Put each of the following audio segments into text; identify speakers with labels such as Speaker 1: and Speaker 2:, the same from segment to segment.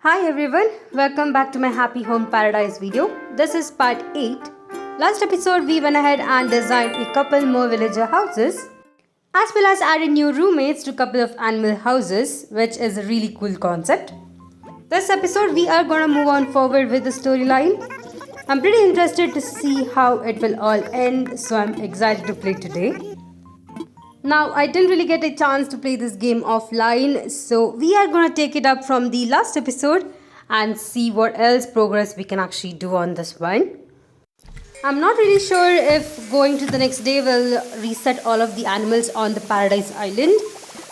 Speaker 1: Hi everyone, welcome back to my Happy Home Paradise video. This is part 8. Last episode we went ahead and designed a couple more villager houses as well as added new roommates to a couple of animal houses, which is a really cool concept. This episode we are gonna move on forward with the storyline. I'm pretty interested to see how it will all end, so I'm excited to play today. Now, I didn't really get a chance to play this game offline, so we are going to take it up from the last episode and see what else progress we can actually do on this one. I'm not really sure if going to the next day will reset all of the animals on the Paradise Island,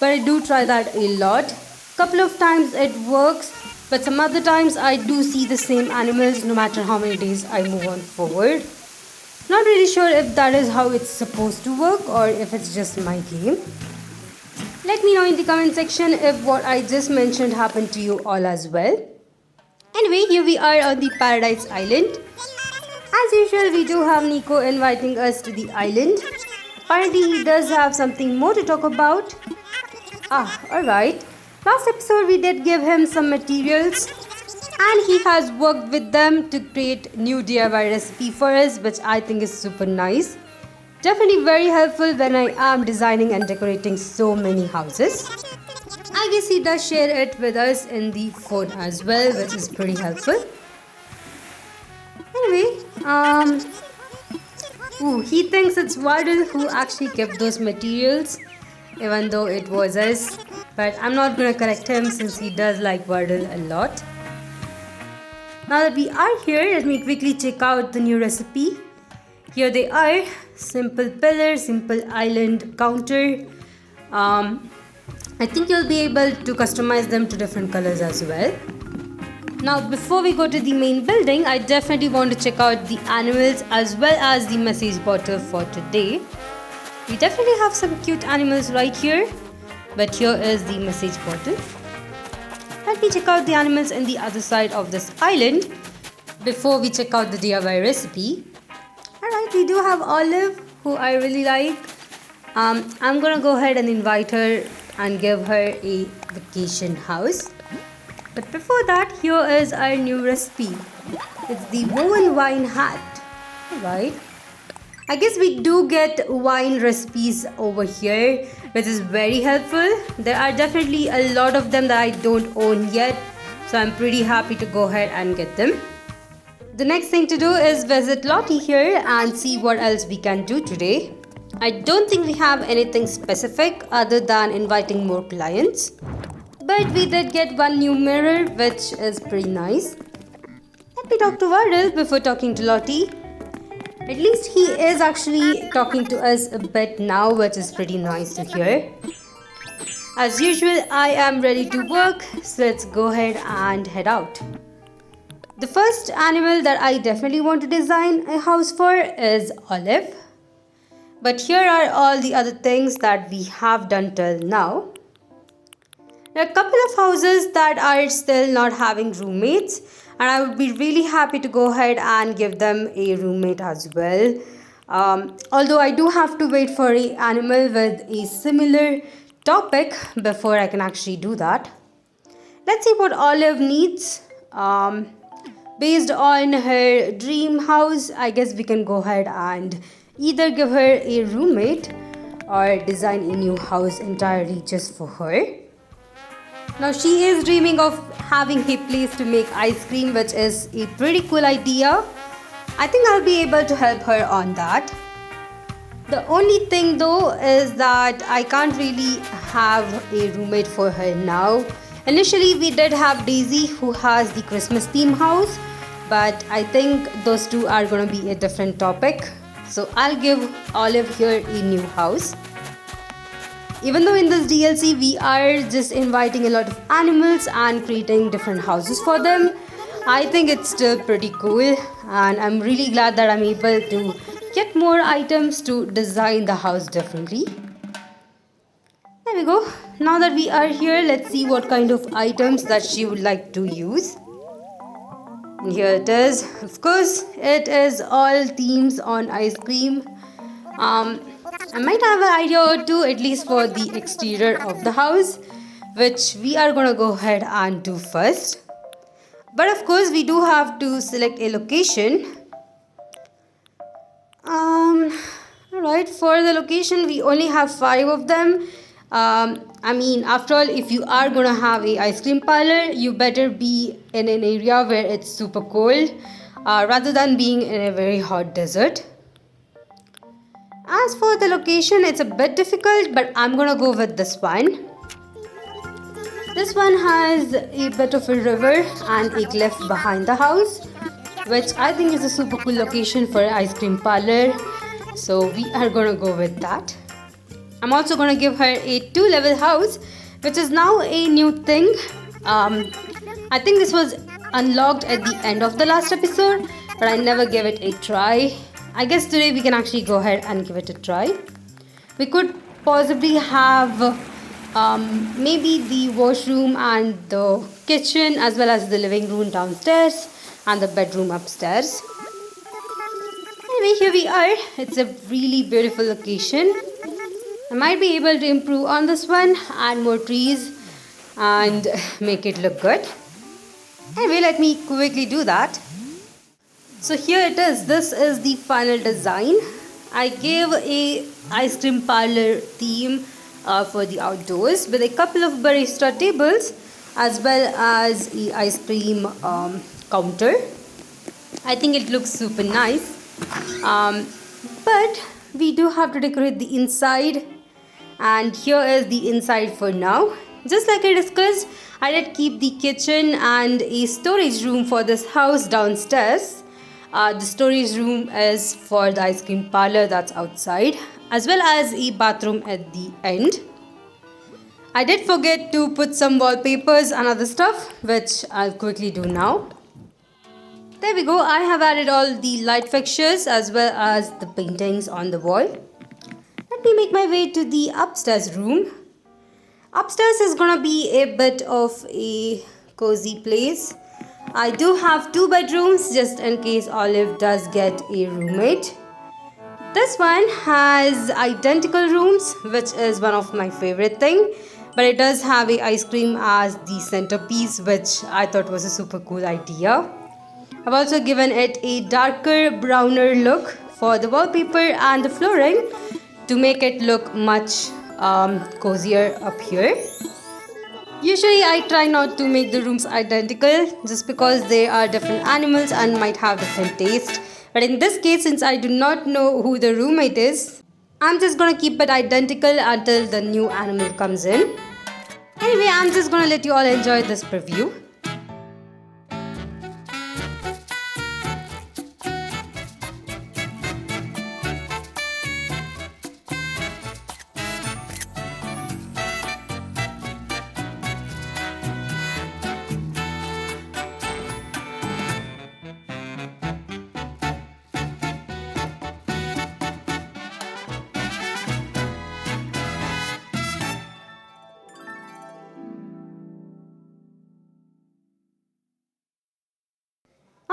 Speaker 1: but I do try that a lot. Couple of times it works, but some other times I do see the same animals no matter how many days I move on forward. Not really sure if that is how it's supposed to work or if it's just my game. Let me know in the comment section if what I just mentioned happened to you all as well. Anyway, here we are on the Paradise Island. As usual, we do have Niko inviting us to the island. Apparently, he does have something more to talk about. Alright. Last episode, we did give him some materials. And he has worked with them to create new DIY recipe for us, which I think is super nice. Definitely very helpful when I am designing and decorating so many houses. I guess he does share it with us in the phone as well, which is pretty helpful. Anyway, he thinks it's Wardell who actually kept those materials, even though it was us. But I'm not gonna correct him since he does like Wardell a lot. Now that we are here, let me quickly check out the new recipe. Here they are, simple pillar, simple island counter. I think you'll be able to customize them to different colors as well. Now before we go to the main building, I definitely want to check out the animals as well as the message bottle for today. We definitely have some cute animals right here, but here is the message bottle. Let me check out the animals in the other side of this island before we check out the DIY recipe. Alright, we do have Olive, who I really like. I'm gonna go ahead and invite her and give her a vacation house. But before that, here is our new recipe. It's the woven wine hat. Alright. I guess we do get wine recipes over here, which is very helpful. There are definitely a lot of them that I don't own yet, so I'm pretty happy to go ahead and get them. The next thing to do is visit Lottie here and see what else we can do today. I don't think we have anything specific other than inviting more clients, but we did get one new mirror, which is pretty nice. Let me talk to Wardell before talking to Lottie. At least he is actually talking to us a bit now, which is pretty nice to hear. As usual, I am ready to work, so let's go ahead and head out. The first animal that I definitely want to design a house for is Olive. But here are all the other things that we have done till now. There are a couple of houses that are still not having roommates, and I would be really happy to go ahead and give them a roommate as well. Although I do have to wait for an animal with a similar topic before I can actually do that. Let's see what Olive needs. Based on her dream house, I guess we can go ahead and either give her a roommate or design a new house entirely just for her. Now she is dreaming of having a place to make ice cream, which is a pretty cool idea. I think I'll be able to help her on that. The only thing though is that I can't really have a roommate for her now. Initially we did have Daisy, who has the Christmas theme house, but I think those two are going to be a different topic. So I'll give Olive here a new house. Even though in this DLC we are just inviting a lot of animals and creating different houses for them, I think it's still pretty cool, and I'm really glad that I'm able to get more items to design the house differently. There we go. Now that we are here, let's see what kind of items that she would like to use. And here it is. Of course, it is all themes on ice cream. I might have an idea or two, at least for the exterior of the house, which we are going to go ahead and do first. But of course, we do have to select a location. Alright, for the location, we only have 5 of them. I mean, after all, if you are gonna have a ice cream parlor, you better be in an area where it's super cold, rather than being in a very hot desert. As for the location, it's a bit difficult, but I'm gonna go with this one. This one has a bit of a river and a cliff behind the house, which I think is a super cool location for an ice cream parlor. So we are gonna go with that. I'm also gonna give her a 2-level house, which is now a new thing. I think this was unlocked at the end of the last episode, but I never gave it a try. I guess today we can actually go ahead and give it a try. We could possibly have maybe the washroom and the kitchen, as well as the living room downstairs and the bedroom upstairs. Anyway, here we are. It's a really beautiful location. I might be able to improve on this one, add more trees and make it look good. Anyway, let me quickly do that. So here it is. This is the final design. I gave a ice cream parlor theme for the outdoors with a couple of barista tables as well as the ice cream counter. I think it looks super nice. But we do have to decorate the inside, and here is the inside for now. Just like I discussed, I did keep the kitchen and a storage room for this house downstairs. The storage room is for the ice cream parlor that's outside, as well as a bathroom at the end. I did forget to put some wallpapers and other stuff, which I'll quickly do now. There we go. I have added all the light fixtures as well as the paintings on the wall. Let me make my way to the upstairs room. Upstairs is gonna be a bit of a cozy place. I do have 2 bedrooms just in case Olive does get a roommate. This one has identical rooms, which is one of my favorite thing. But it does have a ice cream as the centerpiece, which I thought was a super cool idea. I've also given it a darker browner look for the wallpaper and the flooring to make it look much cozier up here. Usually I try not to make the rooms identical just because they are different animals and might have different taste. But in this case, since I do not know who the roommate is, I'm just gonna keep it identical until the new animal comes in. Anyway, I'm just gonna let you all enjoy this preview.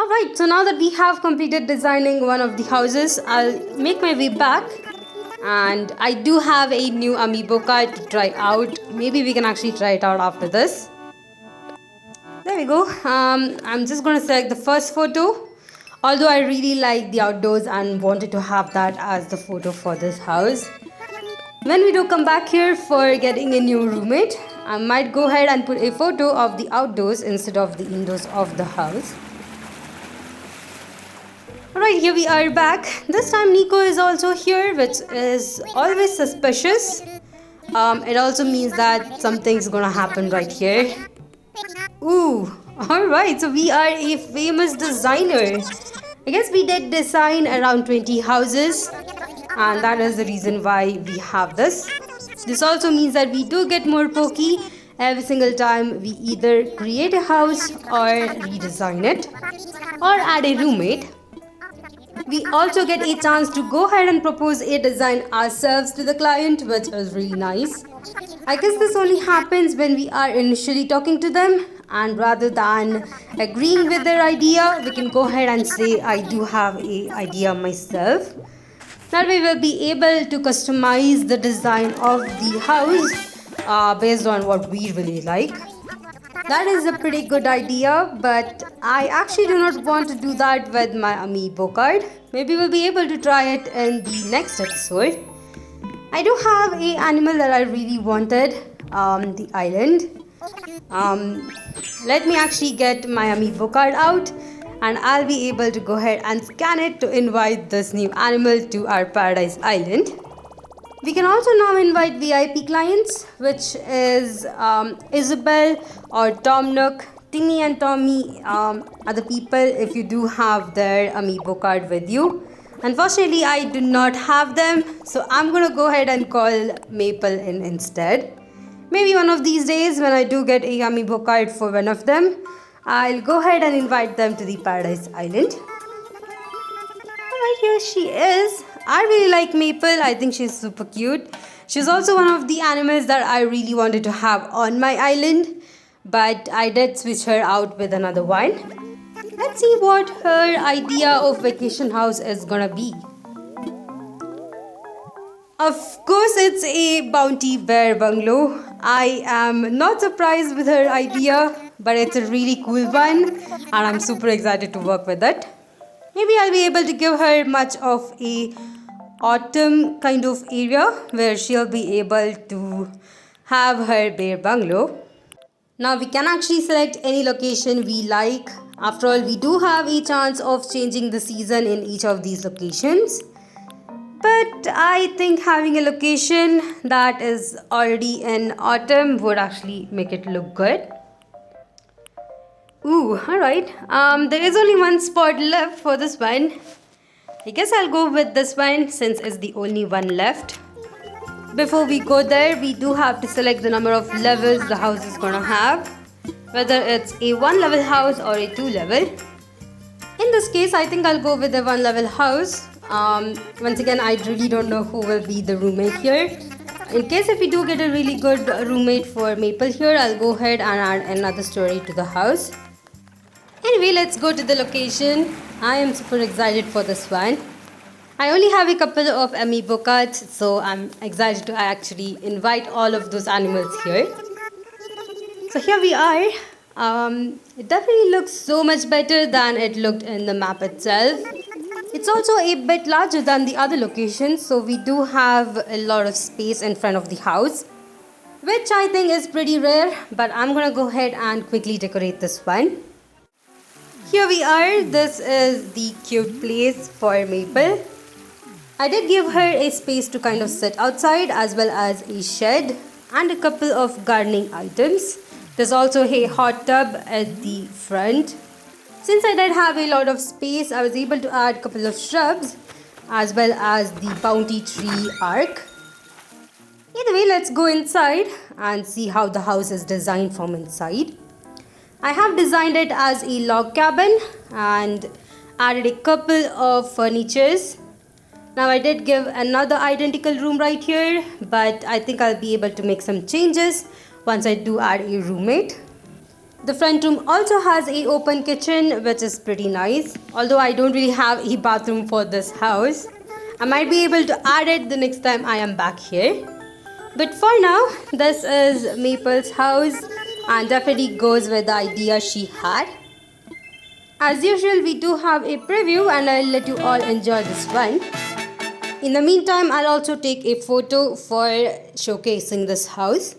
Speaker 1: Alright, so now that we have completed designing one of the houses, I'll make my way back. And I do have a new amiibo card to try out. Maybe we can actually try it out after this. There we go. I'm just going to select the first photo. Although I really like the outdoors and wanted to have that as the photo for this house. When we do come back here for getting a new roommate, I might go ahead and put a photo of the outdoors instead of the indoors of the house. Alright, here we are back. This time Niko is also here, which is always suspicious. It also means that something's gonna happen right here. Ooh, alright, so we are a famous designer. I guess we did design around 20 houses, and that is the reason why we have this. This also means that we do get more Poki every single time we either create a house or redesign it or add a roommate. We also get a chance to go ahead and propose a design ourselves to the client, which is really nice. I guess this only happens when we are initially talking to them, and rather than agreeing with their idea, we can go ahead and say, I do have an idea myself. That way we'll be able to customize the design of the house based on what we really like. That is a pretty good idea, but I actually do not want to do that with my amiibo card. Maybe we'll be able to try it in the next episode. I do have a animal that I really wanted, the island. Let me actually get my amiibo card out and I'll be able to go ahead and scan it to invite this new animal to our paradise island. We can also now invite VIP clients, which is Isabel or Tom Nook. Timmy and Tommy are the people if you do have their amiibo card with you. Unfortunately, I do not have them, so I'm gonna go ahead and call Maple in instead. Maybe one of these days when I do get a amiibo card for one of them, I'll go ahead and invite them to the Paradise Island. Alright, here she is. I really like Maple. I think she's super cute. She's also one of the animals that I really wanted to have on my island, but I did switch her out with another one. Let's see what her idea of vacation house is gonna be. Of course, it's a bounty bear bungalow. I am not surprised with her idea, but it's a really cool one and I'm super excited to work with it. Maybe I'll be able to give her much of a autumn kind of area where she'll be able to have her bear bungalow. Now we can actually select any location we like. After all, we do have a chance of changing the season in each of these locations. But I think having a location that is already in autumn would actually make it look good. Ooh, alright. There is only one spot left for this one. I guess I'll go with this one since it's the only one left. Before we go there, we do have to select the number of levels the house is gonna have. Whether it's a 1-level house or a 2-level. In this case, I think I'll go with a 1-level house. Once again, I really don't know who will be the roommate here. In case if we do get a really good roommate for Maple here, I'll go ahead and add another story to the house. Anyway, let's go to the location. I am super excited for this one. I only have a couple of amiibo cards, so I'm excited to actually invite all of those animals here. So here we are. It definitely looks so much better than it looked in the map itself. It's also a bit larger than the other locations, so we do have a lot of space in front of the house, which I think is pretty rare, but I'm gonna go ahead and quickly decorate this one. Here we are. This is the cute place for Maple. I did give her a space to kind of sit outside as well as a shed and a couple of gardening items. There's also a hot tub at the front. Since I did have a lot of space, I was able to add a couple of shrubs as well as the bounty tree arc. Either way, let's go inside and see how the house is designed from inside. I have designed it as a log cabin and added a couple of furnitures. Now I did give another identical room right here, but I think I'll be able to make some changes once I do add a roommate. The front room also has a open kitchen, which is pretty nice. Although I don't really have a bathroom for this house. I might be able to add it the next time I am back here. But for now, this is Maple's house and definitely goes with the idea she had. As usual, we do have a preview and I'll let you all enjoy this one. In the meantime, I'll also take a photo for showcasing this house.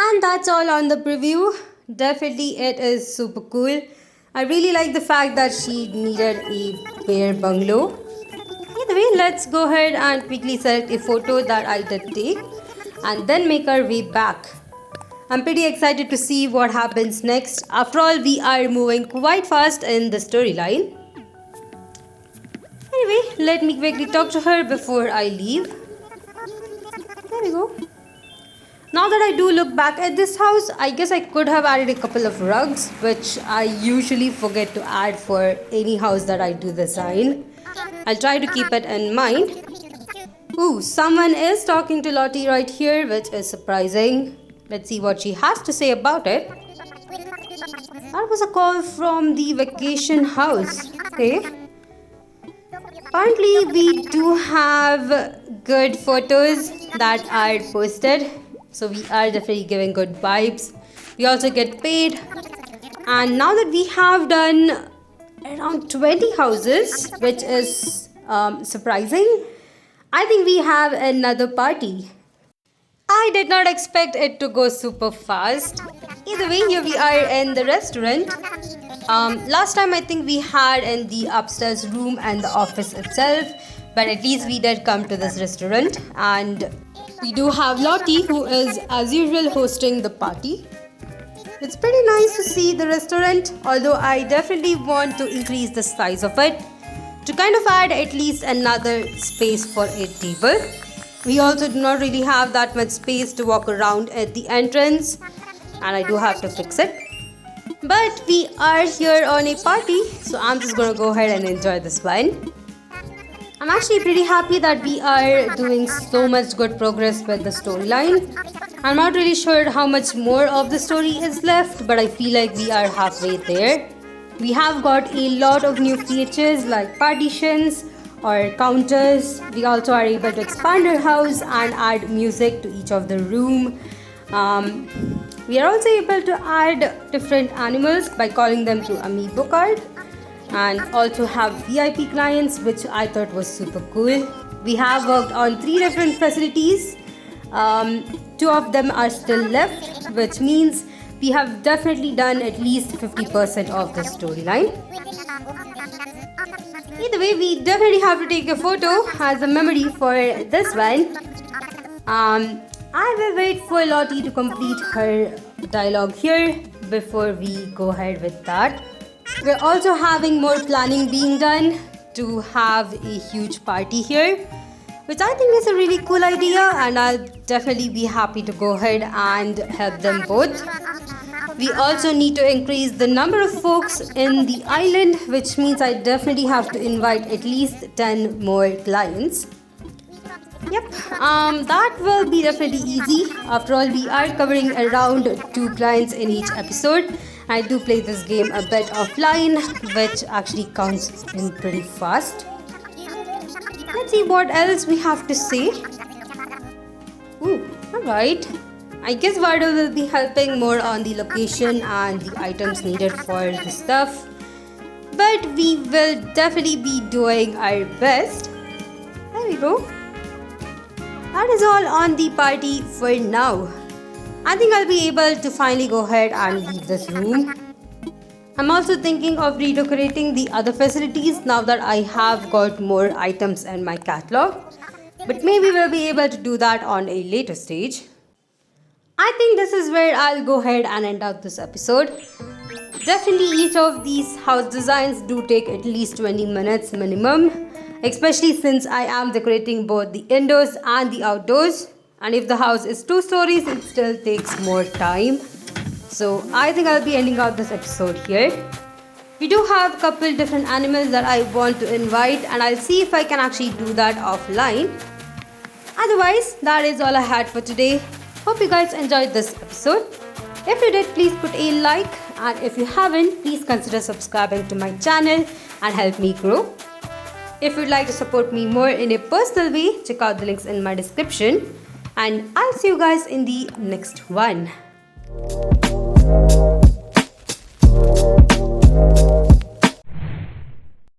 Speaker 1: And that's all on the preview. Definitely it is super cool. I really like the fact that she needed a bear bungalow. Either way, let's go ahead and quickly select a photo that I did take and then make our way back. I'm pretty excited to see what happens next. After all, we are moving quite fast in the storyline. Anyway, let me quickly talk to her before I leave. There we go. Now that I do look back at this house, I guess I could have added a couple of rugs, which I usually forget to add for any house that I do design. I'll try to keep it in mind. Ooh, someone is talking to Lottie right here, which is surprising. Let's see what she has to say about it. That was a call from the vacation house. Okay. Apparently, we do have good photos that are posted. So we are definitely giving good vibes. We also get paid. And now that we have done around 20 houses, which is surprising, I think we have another party. I did not expect it to go super fast. Either way, here we are in the restaurant. Last time I think we had in the upstairs room and the office itself. But at least we did come to this restaurant. And we do have Lottie, who is as usual hosting the party. It's pretty nice to see the restaurant, although I definitely want to increase the size of it to kind of add at least another space for a table. We also do not really have that much space to walk around at the entrance, and I do have to fix it. But we are here on a party, so I'm just gonna go ahead and enjoy this one. I'm actually pretty happy that we are doing so much good progress with the storyline. I'm not really sure how much more of the story is left, but I feel like we are halfway there. We have got a lot of new features like partitions or counters. We also are able to expand our house and add music to each of the room. We are also able to add different animals by calling them to amiibo card. And also have VIP clients, which I thought was super cool. We have worked on 3 different facilities. 2 of them are still left, which means we have definitely done at least 50% of the storyline. Either way, we definitely have to take a photo as a memory for this one. I will wait for Lottie to complete her dialogue here before we go ahead with that. We're also having more planning being done to have a huge party here, which I think is a really cool idea, and I'll definitely be happy to go ahead and help them both. We also need to increase the number of folks in the island, which means I definitely have to invite at least 10 more clients. Yep, that will be definitely easy. After all, we are covering around 2 clients in each episode. I do play this game a bit offline, which actually counts in pretty fast. Let's see what else we have to say. Ooh, alright. I guess Wardell will be helping more on the location and the items needed for the stuff. But we will definitely be doing our best. There we go. That is all on the party for now. I think I'll be able to finally go ahead and leave this room. I'm also thinking of redecorating the other facilities now that I have got more items in my catalog. But maybe we'll be able to do that on a later stage. I think this is where I'll go ahead and end out this episode. Definitely each of these house designs do take at least 20 minutes minimum, especially since I am decorating both the indoors and the outdoors. And if the house is 2 stories, it still takes more time. So I think I'll be ending out this episode here. We do have a couple different animals that I want to invite, and I'll see if I can actually do that offline. Otherwise, that is all I had for today. Hope you guys enjoyed this episode. If you did, please put a like, and if you haven't, please consider subscribing to my channel and help me grow. If you'd like to support me more in a personal way, check out the links in my description, and I'll see you guys in the next one.